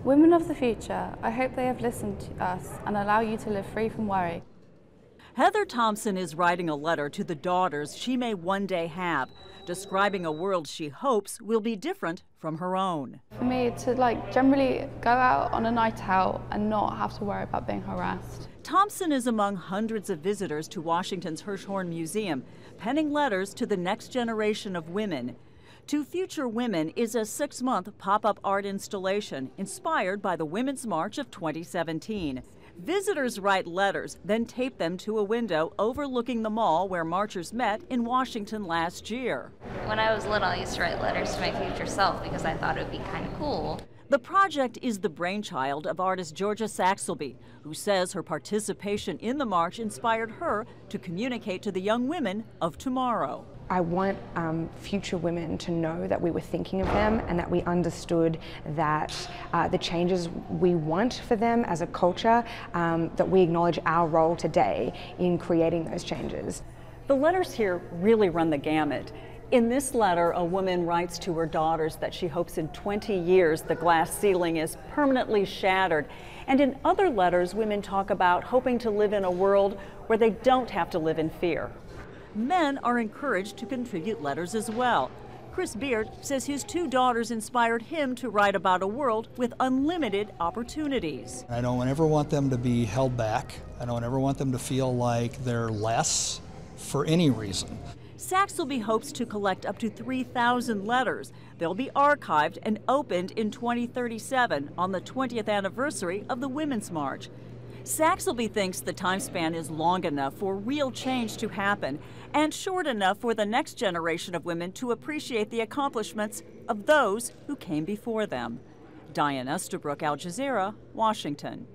Women of the future, I hope they have listened to us and allow you to live free from worry. Heather Thompson is writing a letter to the daughters she may one day have, describing a world she hopes will be different from her own. For me to generally go out on a night out and not have to worry about being harassed. Thompson is among hundreds of visitors to Washington's Hirshhorn Museum, penning letters to the next generation of women. To Future Women is a 6-month pop-up art installation inspired by the Women's March of 2017. Visitors write letters, then tape them to a window overlooking the mall where marchers met in Washington last year. When I was little, I used to write letters to my future self because I thought it would be kind of cool. The project is the brainchild of artist Georgia Saxelby, who says her participation in the march inspired her to communicate to the young women of tomorrow. I want future women to know that we were thinking of them and that we understood that the changes we want for them as a culture, that we acknowledge our role today in creating those changes. The letters here really run the gamut. In this letter, a woman writes to her daughters that she hopes in 20 years the glass ceiling is permanently shattered. And in other letters, women talk about hoping to live in a world where they don't have to live in fear. Men are encouraged to contribute letters as well. Chris Beard says his 2 daughters inspired him to write about a world with unlimited opportunities. I don't ever want them to be held back. I don't ever want them to feel like they're less for any reason. Saxelby hopes to collect up to 3,000 letters. They'll be archived and opened in 2037 on the 20th anniversary of the Women's March. Saxelby thinks the time span is long enough for real change to happen and short enough for the next generation of women to appreciate the accomplishments of those who came before them. Diane, Eastabrook, Al Jazeera, Washington.